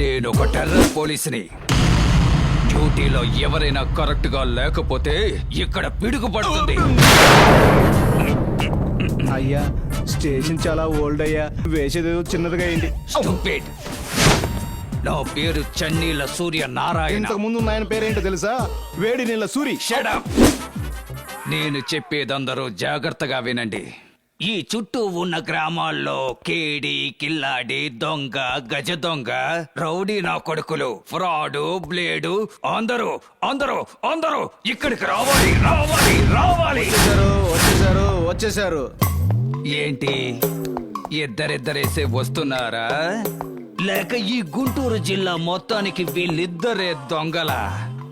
నేను ఒక టెర్రర్ పోలీసుని. డ్యూటీలో ఎవరైనా కరెక్ట్ గా లేకపోతే ఇక్కడ పిడుగు పడుతుంది. అయ్యా స్టేషన్ చాలా ఓల్డ్ అయ్యా, వేసేదేదో చిన్నదిగా అయింది. Stupid. నా పేరు చన్నీల సూర్య నారాయణ. ఇంతకు ముందు ఆయన పేరేంటో తెలుసా? వేడి నీళ్ళ సూరి. Shut up. నేను చెప్పేదందరూ జాగ్రత్తగా వినండి. ఈ చుట్టూ ఉన్న గ్రామాల్లో కేడి, కిల్లాడి, దొంగ, గజ దొంగ, రౌడీ నా కొడుకులు, ఫ్రాడు, బ్లేడు అందరూ అందరూ అందరూ ఇక్కడికి రావాలి రావాలి రావాలి. వచ్చేసారు వచ్చేసారు. ఏంటి ఇద్దరిద్దరేసే వస్తున్నారా? లేక ఈ గుంటూరు జిల్లా మొత్తానికి వీళ్ళిద్దరే దొంగలా?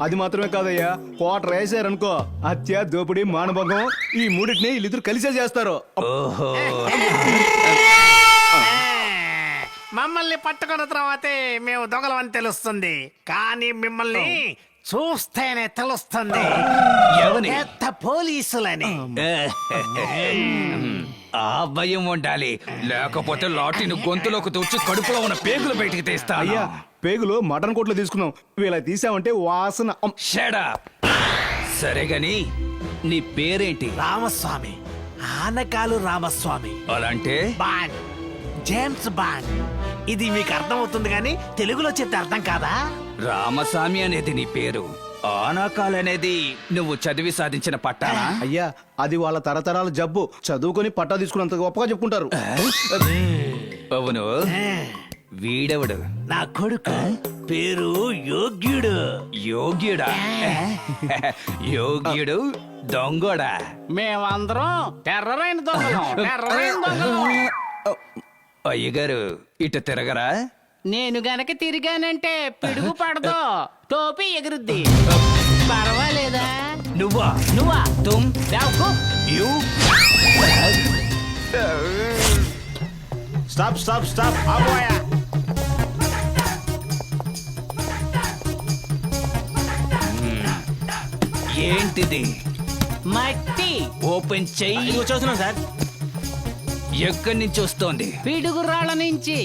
అది మాత్రమే కాదయ్యా, క్వార్టర్ వేసారనుకో హత్య, దోపిడీ, మానభంగం ఈ మూడింటిని వీళ్ళిద్దరు కలిసే చేస్తారు. ఓహో, మమ్మల్ని పట్టుకున్న తర్వాతే మేము దొంగలమని తెలుస్తుంది, కానీ మిమ్మల్ని చూస్తేనే తెలుస్తుంది ఎవని? పెద్ద పోలీసులని. ఆ భయం ఉండాలి, లేకపోతే లాఠీని గొంతులోకి తూచి కడుపులో ఉన్న పేగులు బయటికి తీస్తా. అయ్యా పేగులు మటన్ కోట్లో తీసుకున్నాం, వీళ్ళ తీసామంటే వాసన. Shut up. సరేగాని నీ పేరేంటి? రామస్వామి, ఆనకాలు రామస్వామి. అలాంటే బాండ్, జేమ్స్ బాండ్. ఇది మీకు అర్థమవుతుంది కానీ తెలుగులో చెప్తే అర్థం కాదా? రామస్వామి అనేది నీ పేరు, ఆనాకాల్ అనేది నువ్వు చదివి సాధించిన పట్టానా? అయ్యా అది వాళ్ళ తరతరాల జబ్బు, చదువుకొని పట్టా తీసుకున్నంత గొప్పగా చెప్పుకుంటారు. అవును, వీడెవడు? నా కొడుకు పేరు యోగ్యుడు. యోగ్యుడా? యోగ్యుడు దొంగోడా? మేమందరం టెర్రరైన దొంగలం, టెర్రరైన దొంగలం. అయ్యగారు ఇటు తిరగరా? నేను గనక తిరిగానంటే పిడుగు పడదు, టోపీ ఎగురుద్ది. పర్వాలేదా? నువ్వా? నువ్వా? తుమ్ బేవకూఫ్. యు స్టాప్ స్టాప్ స్టాప్ ఆపోయా. ఏంటిది? మట్టి. ఓపెన్ చెయ్యి. చూస్తున్నాం సార్. ఎక్కడి నుంచి వస్తోంది? పిడుగురాళ్ళ నుంచి.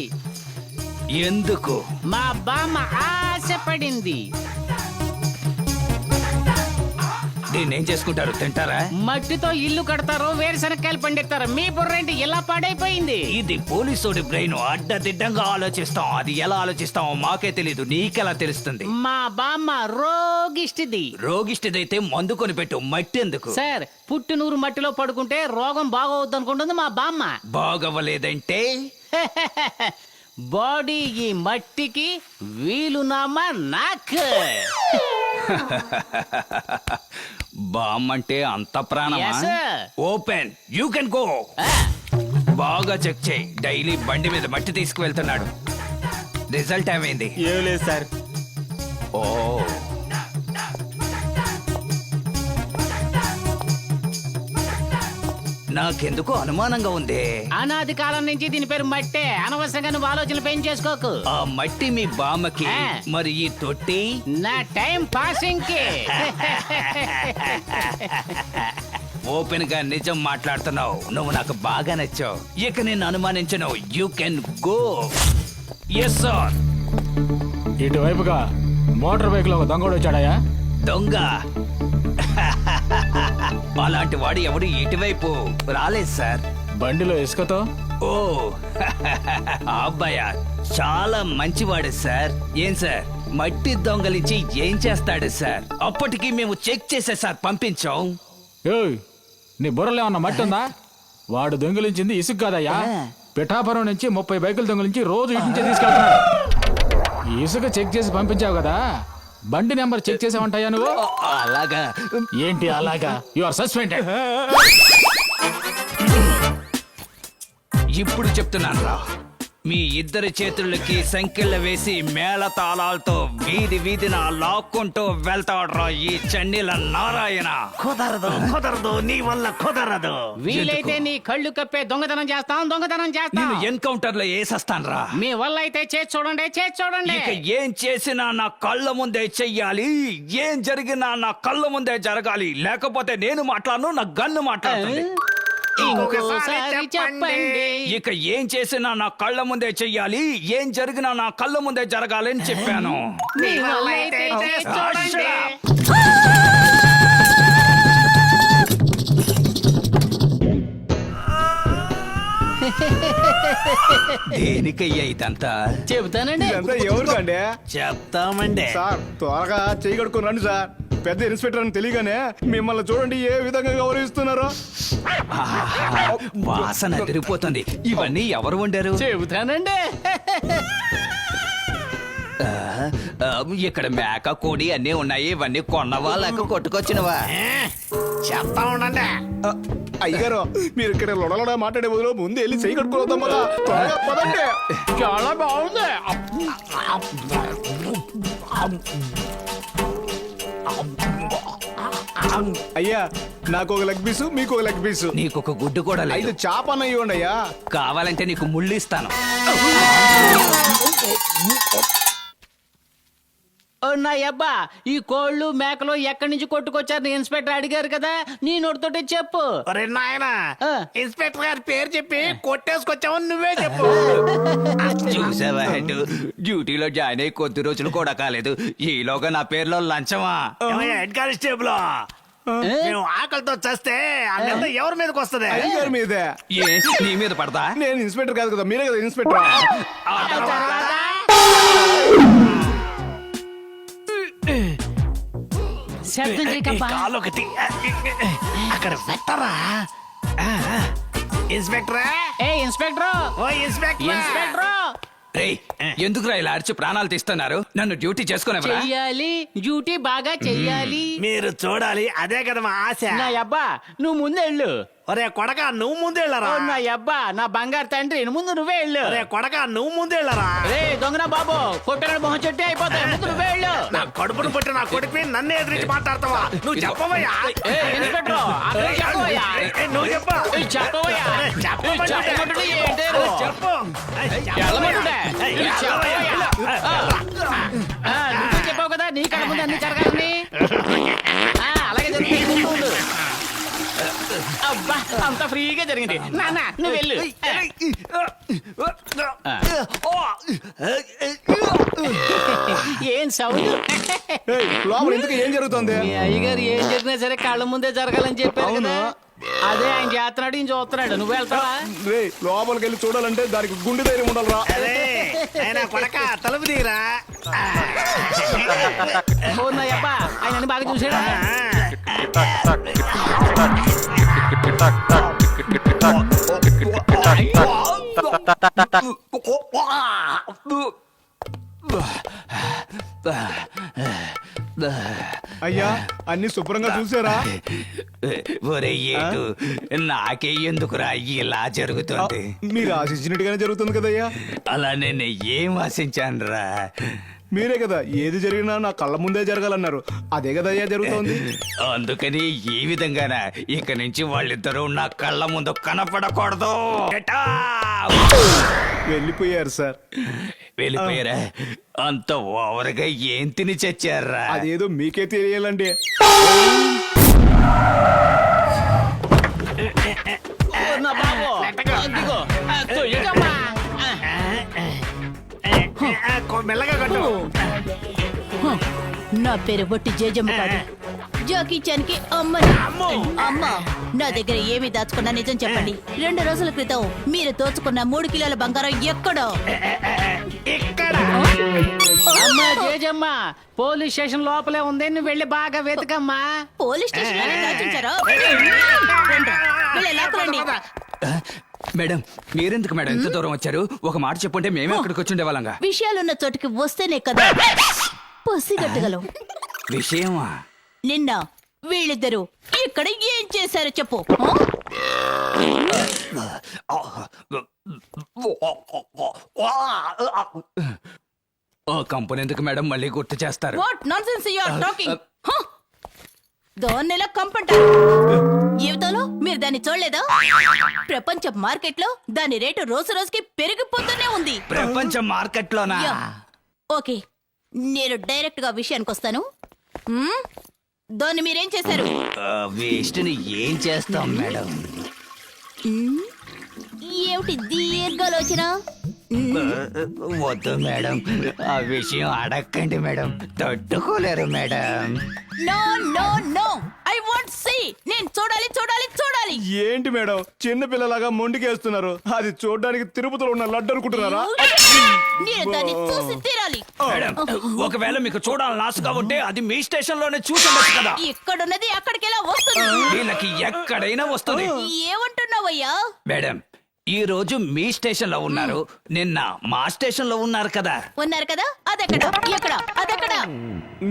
ఎందుకు? మా బామ్మ ఆశపడింది. దీన్ని ఏం చేసుకుంటారు? తింటారా? మట్టితో ఇల్లు కడతారు, వేరుశనక్కాయలు పండిస్తారు. మీ బుర్రేంటి ఇలా పాడైపోయింది? ఇది పోలీసోడి బ్రెయిన్. అడ్డదిడ్డంగా ఆలోచిస్తాం, అది ఎలా ఆలోచిస్తామో మాకే తెలీదు, నీకెలా తెలుస్తుంది? మా బామ్మ రోగిష్టిది. రోగిష్టిదైతే మందు కొని పెట్టు, మట్టి ఎందుకు? సార్, పుట్టినూరు మట్టిలో పడుకుంటే రోగం బాగోవద్దు అనుకుంటుంది మా బామ్మ. బాగవ్వలేదంటే? బాడీ ఈ మట్టికి, వీలునామా నాకు. బామ్మంటే అంత ప్రాణమా? Yes, sir. Open, you can go. బాగా చెక్ చేయి. డైలీ బండి మీద మట్టి తీసుకువెళ్తున్నాడు. రిజల్ట్ ఏమైంది? ఏం లేదు సార్. ఓ, నాకెందుకో అనుమానంగా ఉంది. అనాది కాలం నుంచి దీని పేరు మట్టే. అనవసరంగా నువ్వు ఆలోచనలు పెంచేసుకోకు. ఆ మట్టి మీ బామ్మకి, మరి ఈ తొట్టి నా టైం పాసింగ్ కి. ఓపెన్ గా నిజం మాట్లాడుతున్నావు. నువ్వు నాకు బాగా నచ్చావు. ఇక నేను అనుమానించను. You can go. Yes sir. ఇటువైపుగా మోటార్ బైక్ లో ఒక దొంగడు వచ్చాడయా? దొంగ? అలాంటి వాడు ఎవడు ఇటువైపు రాలేదు సార్. బండిలో ఇసుకతో? ఓ, ఆ అబ్బాయ చాలా మంచివాడు సార్. ఏం సార్, మట్టి దొంగలించి ఏం చేస్తాడు సార్? అప్పటికి మేము చెక్ చేసే సార్ పంపించాం. ఏయ్, నీ బుర్రలో ఏమన్నా మట్టి ఉందా? వాడు దొంగిలించింది ఇసుక కాదయ్యా, పిఠాపురం నుంచి 30 బైకులు దొంగిలించి రోజు ఇటు నుంచే తీసుకెళ్తున్నాడు. ఇసుక చెక్ చేసి పంపించావు కదా, బండి నెంబర్ చెక్ చేసావంటాయా నువ్వు? అలాగా? ఏంటి అలాగా? You are suspended. ఇప్పుడు చెప్తున్నాను రా, మీ ఇద్దరి చేతులకి సంకెళ్ళ వేసి మేళతాళాలతో వీధి వీధిన లాక్కుంటూ వెళ్తాడ్రా ఈ చన్నీల నారాయణ. కుదరదు, కుదరదు, నీ వల్ల కుదరదు. వీలైతే నీ కళ్ళు కప్పే దొంగతనం చేస్తాం, దొంగతనం చేస్తాం. నేను ఎన్కౌంటర్ లో వేసేస్తాను రా. మీ వల్ల అయితే చేసి చూడండి, చేసి చూడండి. ఇక ఏం చేసినా నా కళ్ళ ముందే చెయ్యాలి. ఏం జరిగినా నా కళ్ళ ముందే జరగాలి. లేకపోతే నేను మాట్లాడను, నా గన్ను మాట్లాడుతుంది. ఇంకోసారి చెప్పండి. ఇక ఏం చేసినా నా కళ్ళ ముందే చెయ్యాలి, ఏం జరిగినా నా కళ్ళ ముందే జరగాలని చెప్పాను. మీ వల్ల అయితే చేసి చూడండి. దేనికయ్యా ఇదంతా? చెబుతానండి. ఇదంతా ఎవరికండి? చెప్తామండి. సార్ త్వరగా చేయి కడుక్కొని రండి సార్. పెద్ద ఇన్స్పెక్టర్ అని తెలియగానే మిమ్మల్ని చూడండి ఏ విధంగా గౌరవిస్తున్నారో. ఆహా, వాసన అదిరిపోతుంది. ఇవన్నీ ఎవరు వండారు? చెబుతానండి. ఇక్కడ మేక కోడి అన్నీ ఉన్నాయి. ఇవన్నీ కొన్నవా లేక కొట్టుకొచ్చినవా? చెప్తా ఉండండి. అయ్యగారు మీరు ఇక్కడ లొడలొడ మాట్లాడే బదులు ముందు వెళ్ళి చేయి కడుక్కొని వద్దాం కదా. త్వరగా పదండి. చాలా బాగుంది. అయ్యా నాకు ఒక లెగ్ పీసు, మీకు ఒక లెగ్ పీసు, నీకు ఒక గుడ్డు కూడా లేదు. 5 చేపన్న ఇవ్వండి అయ్యా. కావాలంటే నీకు ముళ్ళు ఇస్తాను. ఓ నా అబ్బా, ఈ కోళ్ళు మేకలు ఎక్కడి నుంచి కొట్టుకొచ్చారు ఇన్స్పెక్టర్ అడిగారు కదా, నీ నోటితోటి చెప్పు. నాయనా ఆ. ఇన్స్పెక్టర్ గారి పేరు చెప్పి కొట్టేసుకొచ్చావని నువ్వే చెప్పు. చూసావా హెడ్, డ్యూటీలో జాయిన్ అయ్యి కొద్ది రోజులు కూడా కాలేదు, ఈలోగా నా పేరులో లంచమా? ఏమయ్యా, హెడ్ కానిస్టేబుల్ మేము ఆకలితో చస్తే ఆ నింద ఎవరి మీదకి వస్తుంది? అయ్యగారు మీదే. ఏ నీ మీద పడతా? నేను ఇన్స్పెక్టర్ కాదు కదా, మీరే కదా ఇన్స్పెక్టర్. ఆ తర్వాత శబ్దం చేయకబ్బా. కాలు ఒకటి అక్కడ పెట్టరా. ఇన్స్పెక్టర్ ఏ ఇన్స్పెక్టర్, ఓ ఇన్స్పెక్టర్ ఇన్స్పెక్టర్ రేయ్, ఎందుకురా ఇలా అరిచి ప్రాణాలు తీస్తున్నారు? నన్ను డ్యూటీ చేసుకునేవరా? చెయ్యాలి, డ్యూటీ బాగా చెయ్యాలి. మీరు చూడాలి, అదే కదా మా ఆశ. నా అబ్బా నువ్వు ముందు వెళ్ళు. ఒరే కొడక నువ్వు ముందు వెళ్ళరా. ఓ నా అబ్బా నా బంగారు తండ్రి, ముందు నువ్వే వెళ్ళు. ఒరే కొడక నువ్వు ముందు వెళ్ళరా. రే దొంగన బాబు, కొట్టగడ మొహం చెట్టే అయిపోతాయి, ముందు నువ్వే వెళ్ళు. నా కడుపును పుట్టి నా కొడుకు నన్నే ఎదిరించి మాట్లాడతావా? నువ్వు చెప్పవయ్యా. ఏ ఇన్స్పెక్టర్, అక్కడ చెప్పవయ్యా. నువ్వు చెప్పా. ఏ, చెప్పవయ్యా. ఏ, చెప్పమంటుంటే ఏంటి? చెప్పు. వెళ్ళమంటుంటే. ఏ, చెప్పవయ్యా. నువ్వే చెప్పావు కదా నీ కళ్ళ ముందు అన్ని జరగాలని. అలాగే జరిగింది. ఉండు. అబ్బా అంత ఫ్రీగా జరిగింది. నాన్న నువ్వు వెళ్ళు. ఏం సౌండ్? ఏయ్, లోపల ఎందుకు ఏం జరుగుతుంది? మీ అయ్యగారు ఏం జరిగినా సరే కళ్ళ ముందే జరగాలని చెప్పారు అవును. కదా, అదే ఆయన చేస్తున్నాడు, ఈయన చూస్తున్నాడు. నువ్వు వెళ్తావా? రే లోపలికి వెళ్ళి చూడాలంటే దానికి గుండె ధైర్యం ఉండాలరా. అరే ఆయన కొడక తలుపు తీరా. ఓ నా అబ్బా ఆయన బాగా చూసాడా? అయ్యా అన్ని శుభ్రంగా చూసారా? ఒరే ఏటు, నాకే ఎందుకురా ఇలా జరుగుతుంది? మీరు ఆశించినట్టుగానే జరుగుతుంది కదయ్యా. అలా నేను ఏం ఆశించానురా? మీరే కదా ఏది జరిగినా నా కళ్ళ ముందే జరగాలన్నారు, అదే కదయ్యా జరుగుతోంది. అందుకని ఈ విధంగానా ఇక నుంచి వాళ్ళిద్దరూ నా కళ్ళ ముందు కనపడకూడదు. Get out! వెళ్ళిపోయారు సార్. వెళ్ళిపోయారా? అంత ఓవర్గా ఏం తిని చచ్చారా? అదేదో మీకే తెలియాలండి. ఓ నా బాబు, అదిగో, తొయ్యకమ్మా. మెల్లగా కట్టు. నా పేరు బొట్టి జేజమ్మ కాదు, జాకీ చాన్కి అమ్మని. అమ్మ నా దగ్గర ఏమి దాచుకున్నా నిజం చెప్పండి. 2 రోజుల క్రితం మీరు దోచుకున్న 3 కిలోల బంగారం ఎక్కడో? ఇక్కడ అమ్మ జేజమ్మ, పోలీస్ స్టేషన్ లోపలే ఉంది, నువ్వు వెళ్ళి బాగా వెతకమ్మా. పోలీస్ స్టేషన్ లోనే దాచించారా? రండి, వెళ్ళి లాక్కురండి. మేడం మీరెందుకు మేడం ఎంత దూరం వచ్చారు? ఒక మాట చెప్పుంటే మేమే అక్కడికి వచ్చి ఉండేవాళ్ళంగా. విషయాలున్న చోటుకి వస్తేనే కదా పసిగట్టగలం. విషయమా? నిన్న వీళ్ళిద్దరూ ఇక్కడ ఏం చేశారో చెప్పు. ఓ కంపెనీ ఎందుకు మేడం మళ్ళీ గుర్తు చేస్తారు? What nonsense you are talking? దాన్నెలా కంపంటారు? జీవితంలో మీరు దాన్ని చూడలేదా? ప్రపంచ మార్కెట్ లో దాని రేటు రోజు రోజుకి పెరిగిపోతూనే ఉంది. ప్రపంచ మార్కెట్లోనా? యా. ఓకే, నేను డైరెక్ట్ గా విషయానికి వస్తాను. దాన్ని మీరేం చేశారు? వేస్ట్ ని ఏం చేస్తాం మేడం? ఏమిటి దీర్ఘాలోచన? వద్దు మేడం, ఆ విషయం అడగండి మేడం, తట్టుకోలేరు madam. No no no, I want see. నేను చూడాలి చూడాలి చూడాలి. ఏంటి మేడం చిన్న పిల్లలాగా మొండికేస్తున్నారు? అది చూడడానికి తిరుపతిలో ఉన్న లడ్డు అనుకుంటున్నారా? నేను దాన్ని చూసి తీరాలి. మేడం, ఒకవేళ మీకు చూడాలని ఆశగా ఉంటే అది మీ స్టేషన్ లోనే చూసుండొచ్చు కదా. ఇక్కడున్నది అక్కడికి ఎలా వస్తుంది? వీళ్ళకి ఎక్కడైనా వస్తుంది. ఏమంటున్నావయ్యా? మేడం, ఈ రోజు మీ స్టేషన్ లో ఉన్నారు, నిన్న మా స్టేషన్ లో ఉన్నారు కదా. ఉన్నారు కదా, అదెక్కడ ఎక్కడ అదెక్కడ?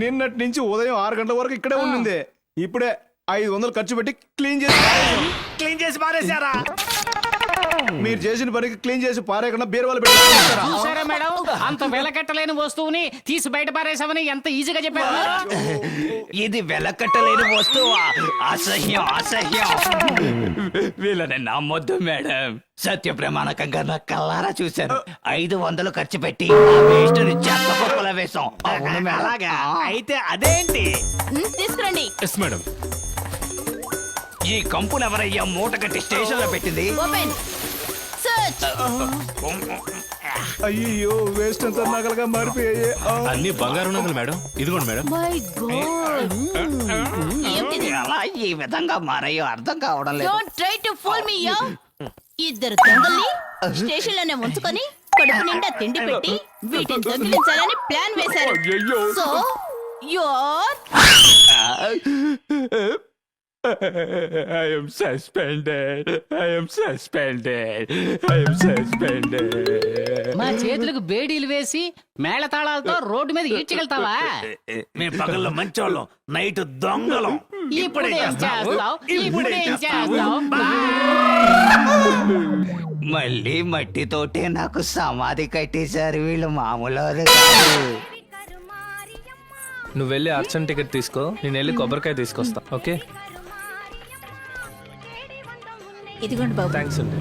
నిన్నటి నుంచి ఉదయం 6 గంటల వరకు ఇక్కడే ఉండింది. ఇప్పుడే 500 ఖర్చు పెట్టి క్లీన్ చేసి క్లీన్ చేసి పారేశారా? మీరు చేసిన పనికి క్లీన్ చేసి పారేయకుండా బీరువాలు పెట్టి చూసారా మేడం, అంత వెలకట్టలేని వస్తువుని తీసి బయట పారేసామని ఎంత ఈజీగా చెప్పారు. ఇది వెలకట్టలేని వస్తువా? అసహ్యం అసహ్యం. వీళ్ళని నమ్మొద్దు మేడం, సత్య ప్రమాణకంగా నా కల్లారా చూశాను. 500 ఖర్చు పెట్టి ఆ వేస్ట్ ని చెత్త కుప్పలో వేశాం. అవును మేడం. అలాగా అయితే అదేంటి? తీసుకురండి. మేడం, ఈ కంపును ఎవరయ్యా మూట కట్టి స్టేషన్ లో పెట్టింది? Open search. అయ్యో వేస్ట్ అంతా నగలుగా మారిపోయాయి. అన్ని బంగారు నగలు మేడం. ఇదిగోండి మేడం. మై గాడ్, ఏంటిది? ఎలా ఈ విధంగా మారయ్యో అర్థం కావడం లేదు. Don't try to fool me yeah. ఇద్దరు దొంగల్ని స్టేషన్ లోనే ఉంచుకొని కడుపు నిండా తిండి పెట్టి వీటిని దొంగిలించాలని ప్లాన్ వేశారు. So your I am suspended. I am suspended. I am suspended. మా చేతులకు బేడీలు వేసి మేళతాళాలతో రోడ్డు మీద ఈడ్చగలుగుతావా? మేము పగల్లో మంచోళ్ళం, నైట్ దొంగలం. ఇప్పుడేం చేస్తావు? ఇప్పుడేం చేస్తావు? మళ్ళీ మట్టితోటే నాకు సమాధి కట్టేశారు వీళ్ళు, మామూలు కాదు. నువ్వు వెళ్ళి అర్చన్ టికెట్ తీసుకో, నేను వెళ్ళి కొబ్బరికాయ తీసుకొస్తా. ఓకే, ఇదిగోండి బాబు. థ్యాంక్స్ అండి.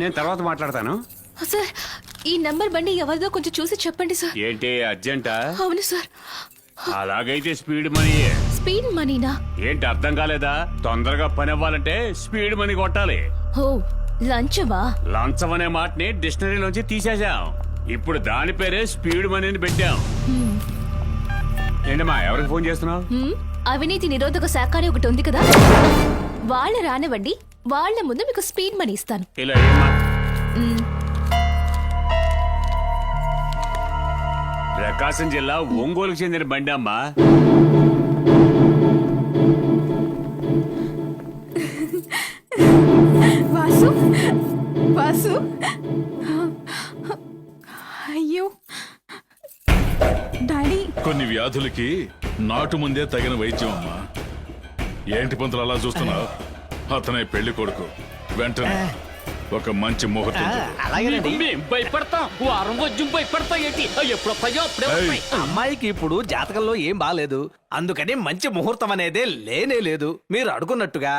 నేను తర్వాత మాట్లాడతాను. సార్, ఈ నంబర్ బండి ఎవరిదో కొంచెం చూసి చెప్పండి సార్. ఏంటి అర్జెంటా? అవును సార్. అలాగైతే స్పీడ్ మనీ. స్పీడ్ మనీనా? ఏంటి అర్థం కాలేదా? తొందరగా పని అవ్వాలంటే స్పీడ్ మనీ కొట్టాలి. ఓ, లంచమా? లంచం అనే మాటని డిక్షనరీలోంచి తీసేశాం. ఇప్పుడు దాని పేరే స్పీడ్ మనీని పెట్టాం. ఏంటమ్మా, ఎవరికి ఫోన్ చేస్తున్నావు? అవినీతి నిరోధక శాఖ అని ఒకటి ఉంది కదా, వాళ్ళ రానివ్వండి, వాళ్ళ ముందు మీకు స్పీడ్ మనీ ఇస్తాను. ఇలా ఏమ్మా? ప్రకాశం జిల్లా ఒంగోలుకు చెందిన బండి అమ్మా. వాసు, వాసు, అయ్యో డాడీ. కొన్ని వ్యాధులకి నాటు ముందే తగిన వైద్యం అమ్మా. ఏంటి పంతులు అలా చూస్తున్నావు? అతనే పెళ్లి కొడుకు, వెంటనే ఒక మంచి ముహూర్తం చూడు. మేం భయపడతాం, వారం వజ్జం భయపడతాం ఏంటి? ఎప్పుడు వస్తాయో అప్పుడే వస్తాయి. అమ్మాయికి ఇప్పుడు జాతకంలో ఏం బాలేదు, అందుకని మంచి ముహూర్తం అనేదే లేనే లేదు. మీరు అడుగున్నట్టుగా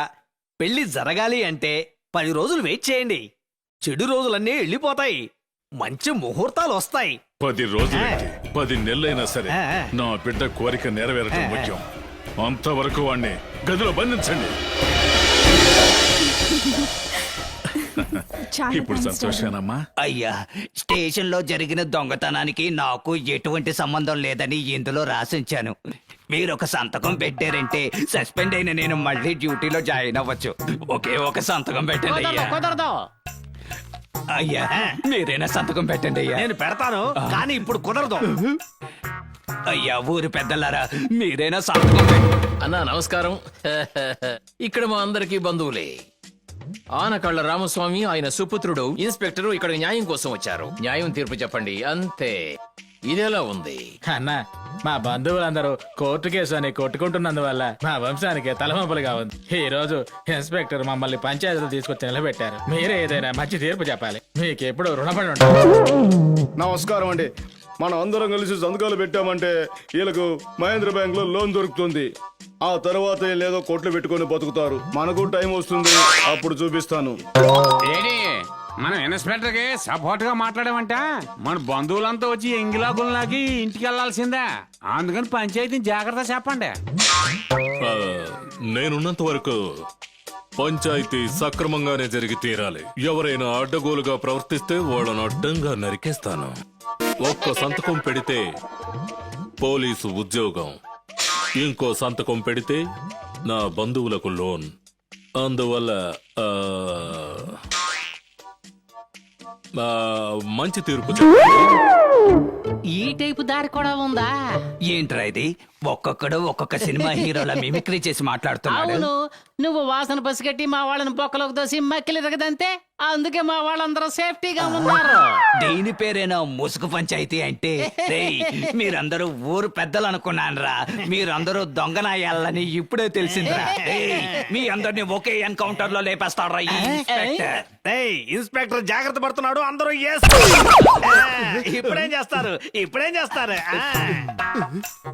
పెళ్లి జరగాలి అంటే 10 రోజులు వెయిట్ చేయండి. చెడు రోజులన్నీ వెళ్ళిపోతాయి, మంచి ముహూర్తాలు వస్తాయి. 10 రోజులకి 10 నెలలైనా సరే నా బిడ్డ కోరిక నెరవేరటం ముఖ్యం. అంతవరకు వాణ్ణి గదిలో బంధించండి. ఇప్పుడు సంతోషానమ్మా? అయ్యా, స్టేషన్ లో జరిగిన దొంగతనానికి నాకు ఎటువంటి సంబంధం లేదని ఇందులో రాసించాను. మీరు ఒక సంతకం పెట్టారంటే సస్పెండ్ అయిన నేను మళ్ళీ డ్యూటీలో జాయిన్ అవ్వచ్చు. ఒకే ఒక సంతకం పెట్టండి అయ్యా. కుదరదు. అయ్యా, మీరైనా సంతకం పెట్టండి అయ్యా. నేను పెడతాను, కానీ ఇప్పుడు కుదరదు. అయ్యా, ఊరి పెద్దలారా, మీరైనా సంతకం పెట్టండి. అన్నా నమస్కారం. ఇక్కడ మా అందరికీ బంధువులే. ఆనకళ్ళ రామస్వామి, ఆయన సుపుత్రుడు ఇన్స్పెక్టరు ఇక్కడ న్యాయం కోసం వచ్చారు. న్యాయం తీర్పు చెప్పండి అంతే. ఇదేలా ఉంది? అన్న మా బంధువులందరూ కోర్టు కేసు అని కొట్టుకుంటున్నందువల్ల మా వంశానికి తలవంపులుగా ఉంది. ఈ రోజు ఇన్స్పెక్టర్ మమ్మల్ని పంచాయతీలో తీసుకొచ్చి నిలబెట్టారు. మీరే ఏదైనా మంచి తీర్పు చెప్పాలి. మీకు ఎప్పుడు రుణపడి ఉంటారు. నమస్కారం అండి. మనం అందరం కలిసి సంతకాలు పెట్టామంటే వీళ్ళకు మహేంద్ర బ్యాంక్ లో లోన్ దొరుకుతుంది. ఆ తర్వాత లేదో కోట్లు పెట్టుకొని బతుకుతారు. మనకు టైం వస్తుంది, అప్పుడు చూపిస్తాను. ఏడి మనం ఇన్స్పెక్టర్ కి సపోర్ట్ గా మాట్లాడామంట మన బంధువులంతా వచ్చి ఎంగిలాగుల్లాకి ఇంటికి వెళ్లాల్సిందే. అందుకని పంచాయతీ జాగ్రత్త చెప్పండి. నేనున్నంత వరకు పంచాయతీ సక్రమంగానే జరిగి తీరాలి. ఎవరైనా అడ్డగోలుగా ప్రవర్తిస్తే వాళ్ళను అడ్డంగా నరికేస్తాను. ఒక్క సంతకం పెడితే పోలీసు ఉద్యోగం, ఇంకో సంతకం పెడితే నా బంధువులకు లోన్. అందువల్ల మంచి తీర్పు ఈ టైపు దారి కూడా ఉందా? ఏంట్రా ఇది? ఒక్కొక్కడు ఒక్కొక్క సినిమా హీరోల మిమిక్రీ చేసి మాట్లాడుతున్నాడు. అవును, నువ్వు వాసన పసిగట్టి మా వాళ్ళని బొక్కలోకి దోసి మక్కిలి రగదంతే. అందుకే మా వాళ్ళందరూ సేఫ్టీగా ఉన్నారు. దీని పేరేనా ముసుగు పంచాయతీ అంటే? రేయ్, మీరందరూ ఊరు పెద్దలు అనుకున్నానరా. మీరందరూ దొంగనాయాలని ఇప్పుడే తెలిసిందిరా. రేయ్, మీ అందరినీ ఒకే ఎన్కౌంటర్ లో లేపేస్తాడ్రా ఈ ఇన్స్పెక్టర్. ఇన్స్పెక్టర్ జాగ్రత్త పడుతున్నాడు. అందరూ ఇప్పుడేం చేస్తారు?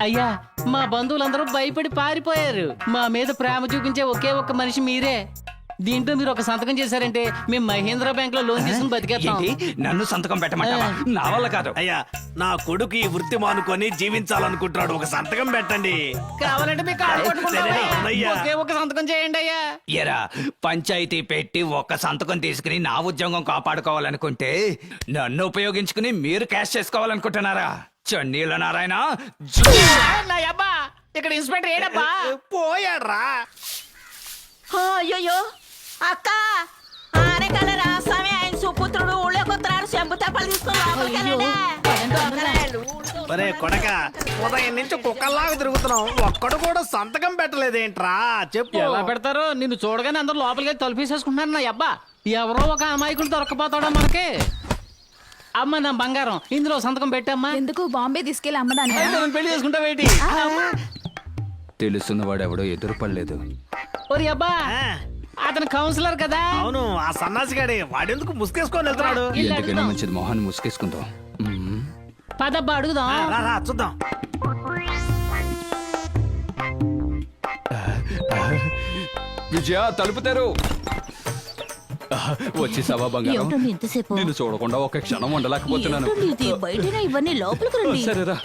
అయ్యా, మా బంధువులందరూ భయపడి పారిపోయారు. మా మీద ప్రేమ చూపించే ఒకే ఒక్క మనిషి మీరే. దీంట్లో మీరు ఒక సంతకం చేశారంటే మేము మహేంద్ర బ్యాంక్ లో లోన్ తీసుకుని బతికేస్తాం. ఏంటి? నన్ను సంతకం పెట్టమంటావా? నా వల్ల కాదు. అయ్యా, నా కొడుకు ఈ వృత్తి మానుకొని జీవించాలనుకుంటున్నాడు. ఒక సంతకం పెట్టండి. కావాలంటే మీకు కాళ్ళు పట్టుకుంటాం. సరే, అవునయ్యా. ఒకే ఒక సంతకం చేయండి అయ్యా. ఎరా, పంచాయతీ పెట్టి ఒక్క సంతకం తీసుకుని నా ఉద్యోగం కాపాడుకోవాలనుకుంటే నన్ను ఉపయోగించుకుని మీరు క్యాష్ చేసుకోవాలనుకుంటున్నారా? చన్నీల నారాయణ నా అబ్బా, ఇక్కడ ఇన్స్పెక్టర్ ఏడబ్బా? పోయాడ్రా. అయ్యో అక్క, ఆనకాల రాస్వామి ఆయన సుపుత్రుడు ఊళ్ళోకి వస్తున్నాడు. చెంబు తప్పలు తీసుకుని ఒరే కొడక, ఉదయం నుంచి కుక్కల్లాగా తిరుగుతున్నాం. ఒక్కడు కూడా సంతకం పెట్టలేదేంట్రా? చెప్పు. ఎలా పెడతారు? నిన్ను చూడగానే అందరూ లోపలికి తలుపేసేసుకుంటున్నారు. నా అబ్బా, ఎవరో ఒక అమాయకుడు దొరకపోతాడా మనకి? అమ్మ నా బంగారం, ఇందులో సంతకం పెట్టమ్మా. ఎందుకు బాంబే తీసుకెళ్ళి అమ్మడానికి? అయితే నన్ను పెళ్లి చేసుకుంటావేంటి? తెలుసున్నవాడెవడో ఎదురుపడలేదు. ఒరి అబ్బా, అతను కౌన్సిలర్ కదా? అవును, ఆ సన్నాసిగాడే. వాడెందుకు ముసుకేసుకొని వెళ్తున్నాడు? ఎందుకైనా మంచిది, మొహాన్ని ముసుకేసుకుందాం. పదబ్బా అడుగుదాం. రా, రా, చూద్దాం. విజయ, తలుపుతారు. వచ్చేసావా బంగారం? ఏమిటండి ఎంతసేపు? నిన్ను చూడకుండా ఒక క్షణం ఉండలేకపోతున్నాను. ఏమిటండి ఇది? బయటనే ఇవన్నీ లోపలికి రండి. సరేరా.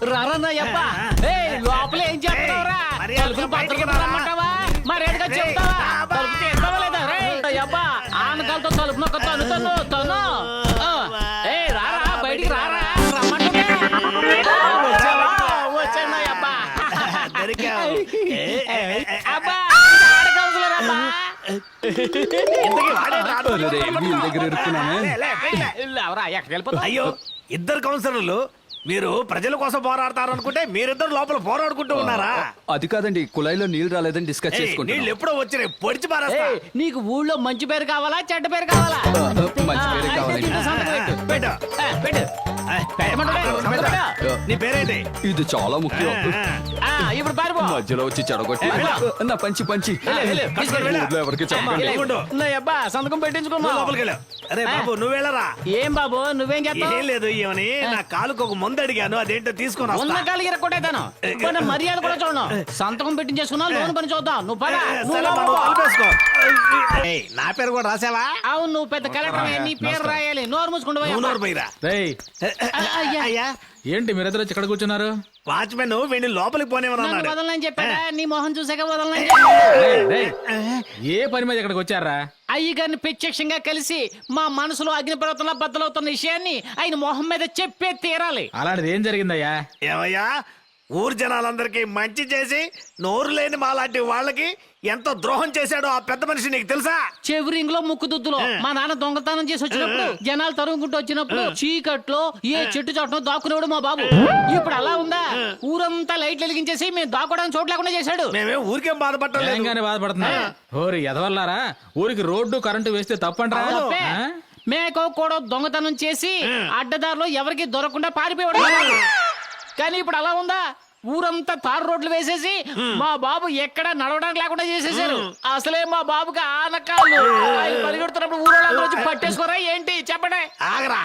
రారా నా అబ్బా. ఏయ్, లోపల ఏం చేస్తున్నావురా? తలుపులు పక్కకి రమ్మంటావా? మరేడుగా చెప్తావా? తలుపు తీస్తావా లేదా? రేయ్, నా అబ్బా, ఆనకాలతో తలుపు నొక్క తను. ఏయ్, రారా, బయటికి రారా, రమ్మంటుంటే. వచ్చాడు నా అబ్బా. దొరికావు. అబ్బా, ఆడ కౌన్సిలర్ అబ్బా. ఇంతకీ వాడేంట్రా? వీళ్ళ దగ్గర ఇరుక్కున్నామే. ఎవరా, ఎక్కడికి వెళ్ళిపోతావు? అయ్యో, ఇద్దరు కౌన్సిలర్లు. మీరు ప్రజల కోసం పోరాడతారు అనుకుంటే మీరిద్దరు లోపల పోరాడుకుంటూ ఉన్నారా? అది కాదండి, కుళాయిలో నీళ్లు రాలేదని డిస్కస్ నీళ్ళు చేసుకుంటాం. ఎప్పుడో వచ్చినాయి, పొడిచి పారేస్తా. ఏయ్, నీకు ఊళ్ళో మంచి పేరు కావాలా చెడ్డ పేరు కావాలా? మంచి పేరే అయితే కావాలండి. దీంట్లో సంతకం పెట్టు. పెట్టు. పెట్టు. పెట్టమంటావా? సంతకం పెట్టు. నీ పేరేంటి? ఇది చాలా ముఖ్యం. ఇప్పుడు పారిపో. మధ్యలో వచ్చి చెడగొట్టి నా పంచి తీసుకెళ్ళి వెళ్ళు. ఊర్లో ఎవరికి చెప్పకండి. ఉండు. నా అబ్బా, సంతకం పెట్టించుకున్నా. లోపలికి వెళ్ళు. అరే బాబు, నువ్వు వెళ్ళరా. ఏం బాబు, నువ్వేం చేస్తావు? ఏం లేదు, ఏమని నా కాలుకు ఒక మందు అడిగాను, అదేంటో తీసుకొని ఉన్న వస్తా. కాళ్ళు ఇరక్కొట్టేదాను. కొన్ని మర్యాద కూడా చూడను. సంతకం పెట్టించేసుకున్నా, లోన్ పని చూద్దాం. నువ్వు పద. నువ్వు సరే లోపలికి బాబు, పో. కలిపేసుకో. ఏయ్, నా పేరు కూడా రాసావా? అవును, నువ్వు పెద్ద కలెక్టర్, నీ పేరు రాయాలి. నోరు మూసుకుంటూ పోయి. నువ్వు నోరు పోయిరా. రేయ్, అయ్యా, ఏంటి మీరిద్దరు వచ్చి ఇక్కడ కూర్చున్నారు? వాచ్మెన్ వీడిని లోపలికి పోనేమని నన్ను అన్నాడు. వదలనని చెప్పాడా? నీ మొహం చూసాక వదలనని రేయ్, రేయ్, ఏ పని మీద ఇక్కడికి వచ్చారా? అయ్యగారిని ప్రత్యక్షంగా కలిసి మా మనసులో అగ్నిపర్వతంలో బద్దలవుతున్న విషయాన్ని ఆయన మొహం మీద చెప్పే తీరాలి. అలాంటిది ఏం జరిగిందయ్యా? ఏమయ్యా, ఊరు జనాలందరికీ మంచి చేసి నోరు లేని మాలాంటి వాళ్ళకి ఎంత ద్రోహం చేశాడో ఆ పెద్ద మనిషి నీకు తెలుసా? చెవిరింగ్ లో ముక్కు దుద్దులో మా నాన్న దొంగతనం చేసి వచ్చినప్పుడు జనాలు తరుగుకుంటూ వచ్చినప్పుడు చీకట్లో ఏ చెట్టు చాటునో దాక్కునేవాడు మా బాబు. ఇప్పుడు అలా ఉందా? ఊరంతా లైట్లు వెలిగించేసి మేము దాక్కోవడానికి చోటు లేకుండా చేశాడు. మేమేం ఊరికేం బాధపడలేదు. తెలంగాణ బాధపడుతున్నా. ఓరి ఎదవల్లారా, ఊరికి రోడ్డు కరెంటు వేస్తే తప్పంటారా? తప్పే. మేకో కూడా దొంగతనం చేసి అడ్డదారిలో ఎవరికి దొరకకుండా పారిపోయాడు. కానీ ఇప్పుడు అలా ఉందా? ఊరంతా తారు రోడ్లు వేసేసి మా బాబు ఎక్కడ నడవడానికి లేకుండా చేసేసారు. అసలే మా బాబుకి ఆనకాళ్ళు. ఆయన పరిగెడుతున్నప్పుడు ఊరోళ్ళందరూ వచ్చి పట్టేసుకోరా ఏంటి చెప్పండి. ఆగరా,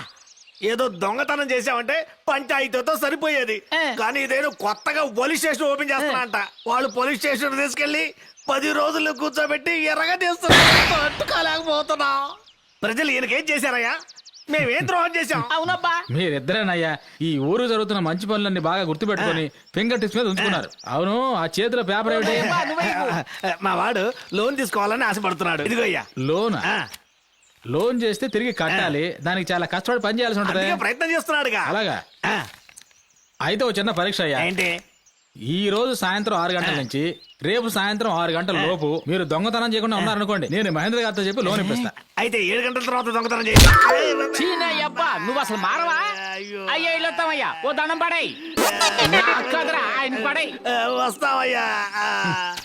ఏదో దొంగతనం చేసావంటే పంచాయతీతో సరిపోయేది. కానీ ఇదేదో కొత్తగా పోలీస్ స్టేషన్ ఓపెన్ చేస్తానంట. వాళ్ళు పోలీస్ స్టేషన్ తీసుకెళ్లి 10 రోజులు కూర్చోబెట్టి ఎర్రగా తీస్తున్నారు. తట్టుకోలేకపోతున్నా. ప్రజలు ఈయనకేం చేశారయ్యా? మేమేం ద్రోహం చేశాం? అవునబ్బా, మీరిద్దరేనయ్యా ఈ ఊరు జరుగుతున్న మంచి పనులన్నీ బాగా గుర్తుపెట్టుకొని ఫింగర్ టిప్స్ మీద ఉంచుకున్నారు. అవును, ఆ చేతిలో పేపర్ ఏమిటి? మా వాడు లోన్ తీసుకోవాలని ఆశపడుతున్నాడు. ఇదిగో అయ్యా లోన్. లోన్ చేస్తే తిరిగి కట్టాలి. దానికి చాలా కష్టపడి పని చేయాల్సి ఉంటది. అందుకే ప్రయత్నం చేస్తున్నాడుగా. అలాగా? అయితే ఓ చిన్న పరీక్ష అయ్యా. ఏంటి? ఈ రోజు సాయంత్రం 6 గంటల నుంచి రేపు సాయంత్రం 6 గంటల లోపు మీరు దొంగతనం చేయకుండా ఉన్నారనుకోండి, నేను మహేంద్ర గారితో చెప్పి లోన్ ఇప్పిస్తా. అయితే 7 గంటల తర్వాత దొంగతనం చేసి చీనయ్యబ్బా నువ్వు అసలు మారవా? అయ్యా ఇల్లొస్తామయ్యా, ఓ దండం పడేయ్. కదరా ఆయన పడేయ్. వస్తావయ్యా.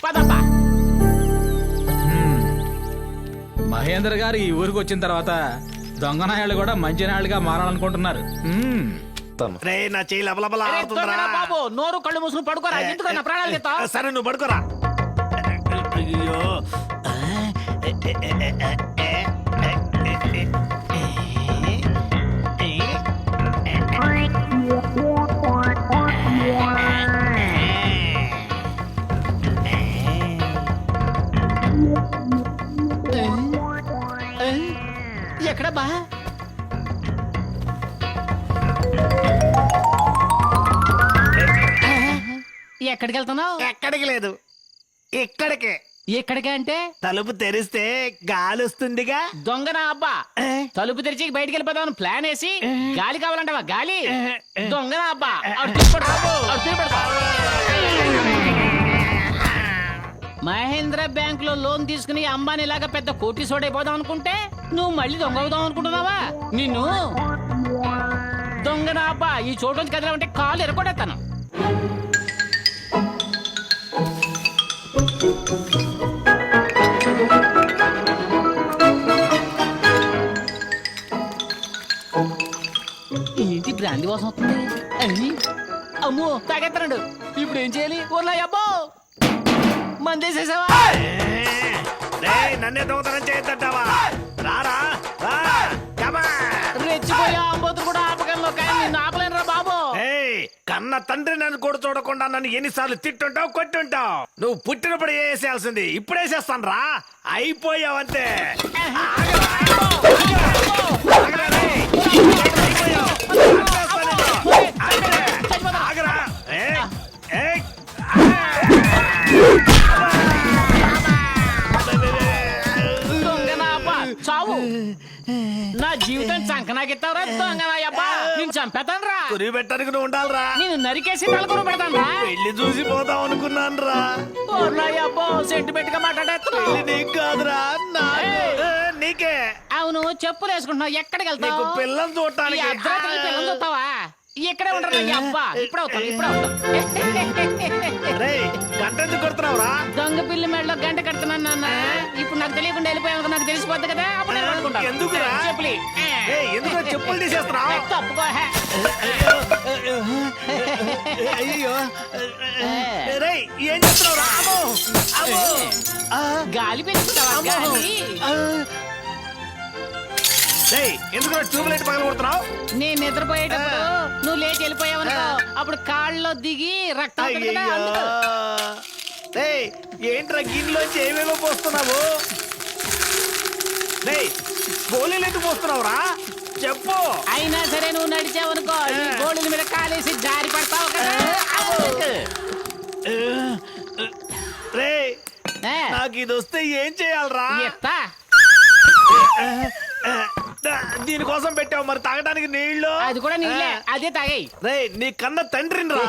పదబ్బా. మహేంద్ర గారు ఈ ఊరికి వచ్చిన తర్వాత దొంగనాయాళ్ళు కూడా మంచి నాయుడుగా మారాలనుకుంటున్నారు. రే నా చెయ్యి లబలబలా అరే, ఆడుతుందిరా. తొందరగా బాబు నోరు కళ్ళు మూసుకుని పడుకోరా. ఎందుకు నా ప్రాణాలు తీస్తావ్? సరే నువ్వు పడుకోరా. అయ్యో ఎక్కడ బా? ఎక్కడికి వెళ్తున్నావు? ఎక్కడికి లేదు, ఇక్కడికే. ఎక్కడికి అంటే? తలుపు తెరిస్తే గాలి వస్తుందిగా. దొంగనా అబ్బా, తలుపు తెరిచి బయటికి వెళ్ళిపోదామని ప్లాన్ వేసి గాలి కావాలంటావా? గాలి దొంగనా అబ్బా. అటు తిప్పడు, అటు తిప్పడు. మహేంద్ర బ్యాంక్ లో లోన్ తీసుకుని అంబానీ లాగా పెద్ద కోటీశ్వరుడు అయిపోదాం అనుకుంటే నువ్వు మళ్ళీ దొంగ అవుదాం అనుకుంటున్నావా? నిన్ను దొంగనా అబ్బా, ఈ చోటు నుంచి కదలమంటే కాలు ఎరగొడేస్తాను. ఏంటి బ్రాంతి వాసన వస్తుంది? అయ్యి అమ్మో తాగేస్తున్నాడు. ఇప్పుడు ఏం చేయాలి? ఊర్లో అబ్బో మందేసేసావా? నన్నే దొంగతనం చేయొద్దంటావా? రారా రా, come on. రెచ్చిపోయా అంబోతులు కూడా ఆపగలను, కానీ నిన్ను ఆపలేనురా బాబు. ఏయ్, కన్న తండ్రి నన్ను కూడా చూడకుండా నన్ను ఎన్నిసార్లు తిట్టుంటావు, కొట్టుంటావు. నువ్వు పుట్టినప్పుడు వేసేయాల్సింది ఇప్పుడు వేసేస్తాను రా. అయిపోయావంతే. ఆగరా. దొంగనాపా చావు. నా జీవితం చంకనాకెత్తావురా దొంగనాయబ్బా. నేను చంపేతాను రా. కురి పెట్టడానికి నువ్వు ఉండాలిరా. నేను నరికేసి నలుగురు పెడతాను రా. పెళ్లి చూసి పోదాం అనుకున్నాను రా. అబ్బో సెంటిమెంట్ గా మాట్లాడేస్తున్నావు. పెళ్లి నీకు కాదురా, నీకే. అవును, చెప్పులు వేసుకుంటున్నావు. ఎక్కడికి నీకు వెళ్తావు? పిల్లలు చూడటానికి. పిల్లలు చూస్తావా? ఎక్కడే ఉండరు అబ్బా. ఇప్పుడు అవుతాను, ఇప్పుడు అవుతాను. గంట ఎందుకు కొడుతున్నావురా? దొంగ పిల్లి మెడలో గంట కడుతున్నాను నాన్న. ఇప్పుడు నాకు తెలియకుండా వెళ్ళిపోయాను, నాకు తెలిసిపోద్ది కదా. అప్పుడు నేను పట్టుకుంటాను. ఎందుకురా? చెప్పులి. ఎందుకు చెప్పులు తీసేస్తున్నావు? తప్పుకో. అయ్యో రేయ్, ఏం చేస్తున్నావురా? గాలి పెంచుతావా? గాలి. ఎందుకు ట్యూబ్లైట్ పగల కొడుతున్నావు? నేను నిద్రపోయేటప్పుడు నువ్వు లేచి వెళ్ళిపోయావు అనుకో, అప్పుడు కాళ్ళలో దిగి రక్తం వస్తుంది కదా, అందుకు. ఏంట్రా గిన్నెలోంచి ఏమేమో పోస్తున్నావు? గోళీలు ఎందుకు పోస్తున్నావురా? చెప్పు. అయినా సరే నువ్వు నడిచావు అనుకో, ఈ గోళీల మీద కాలేసి జారి పడతావు కదా, అందుకు. నాకు ఇది వస్తే ఏం చేయాలరా? ఎత్తా. దీనికోసం పెట్టావు మరి తాగడానికి నీళ్లు. అది కూడా నీళ్ళే, అదే తాగాయి. రే నీ కన్న తండ్రిని రా.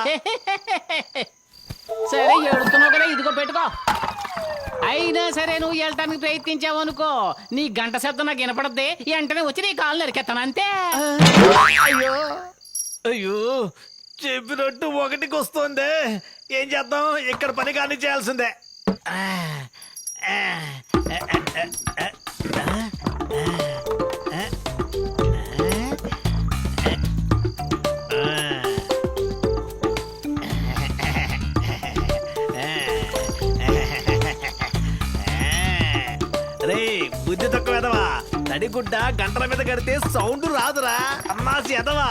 సరే ఏడుస్తున్నావు కదా, ఇదిగో పెట్టుకో. అయినా సరే నువ్వు వెళ్ళటానికి ప్రయత్నించావు అనుకో, నీ గంట శబ్దం నాకు వినపడద్ది, వెంటనే వచ్చి నీ కాళ్ళు నరికెత్తాను అంతే. అయ్యో అయ్యో, చెప్పినట్టు ఒకటికి వస్తుంది. ఏం చేద్దాం, ఇక్కడ పని కానీ చేయాల్సిందే. రే బుద్ధి తక్కువ ఎదవా తడిగుడ్డ గంటల మీద కడితే సౌండ్ రాదురా అమ్మాసి ఎదవా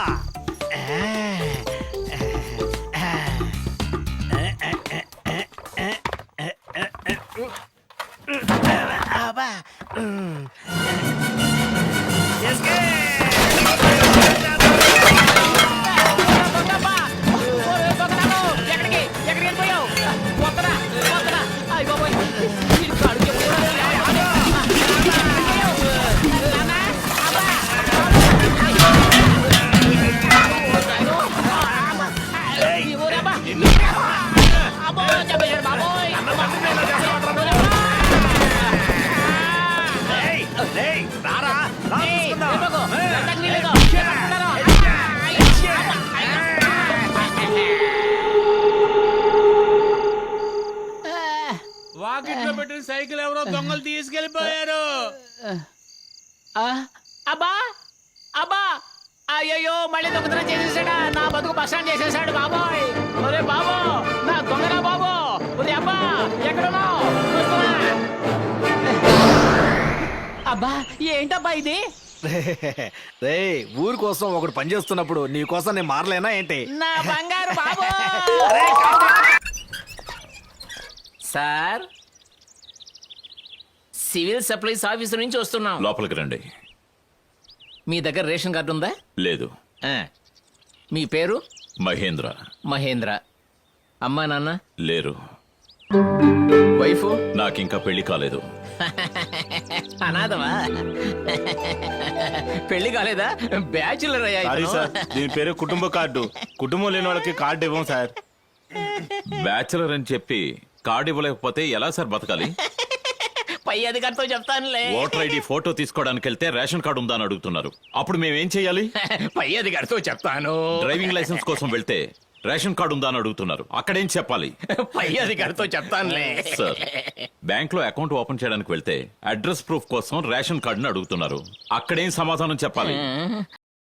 ఎక్కడికి ఎక్కడికి వెళ్ళిపోయావు వద్దరా వద్దరా అయ్య బాబోయ్ వీడి కాడుకి ఎప్పుడు రారా రా చూసుకుందాం. వాకిట్లో పెట్టిన సైకిల్ ఎవరో దొంగలు తీసుకెళ్లిపోయారు. అబ్బా అబ్బా అయ్యయ్యో మళ్ళీ దొంగతనం చేసేసాడా నా బతుకు బస్టాండ్ చేసేసాడు బాబోయ్ ఒరే బాబో నా దొంగరా బాబో ఒరే అబ్బా ఎక్కడున్నావు వస్తున్నా. అబ్బా ఏంటబ్బా ఇది రే ఊరి కోసం ఒకడు పని చేస్తున్నప్పుడు నీ కోసం నేను మారలేనా ఏంటి నా బంగారు బాబో సార్ సివిల్ సప్లైస్ ఆఫీస్ నుంచి వస్తున్నాం. లోపలికి రండి. మీ దగ్గర రేషన్ కార్డు ఉందా? లేదు. ఆ. మీ పేరు? మహేంద్ర. మహేంద్ర. అమ్మా నాన్న? లేరు. వైఫ్? నాకింకా పెళ్లి కాలేదు. అనాథమా? పెళ్లి కాలేదా? బ్యాచులర్ అయ్యా సారీ సార్, దీని పేరు కుటుంబ కార్డు. కుటుంబం లేని వాళ్ళకి కార్డు ఇవ్వం సార్. బ్యాచులర్ అని చెప్పి కార్డు ఇవ్వలేకపోతే ఎలా సార్ బతకాలి? పై అధికారితో చెప్తానులే. ఓటర్ ఐడి ఫోటో తీసుకోవడానికి వెళ్తే రేషన్ కార్డు ఉందా అని అడుగుతున్నారు. అప్పుడు మేమేం చేయాలి? పై అధికారితో చెప్తాను. డ్రైవింగ్ లైసెన్స్ కోసం వెళ్తే రేషన్ కార్డు ఉందా అని అడుగుతున్నారు. అక్కడేం చెప్పాలి? పై అధికారితో చెప్తానులే. సార్, బ్యాంక్ లో అకౌంట్ ఓపెన్ చేయడానికి వెళ్తే అడ్రస్ ప్రూఫ్ కోసం రేషన్ కార్డుని అడుగుతున్నారు. అక్కడేం సమాధానం చెప్పాలి?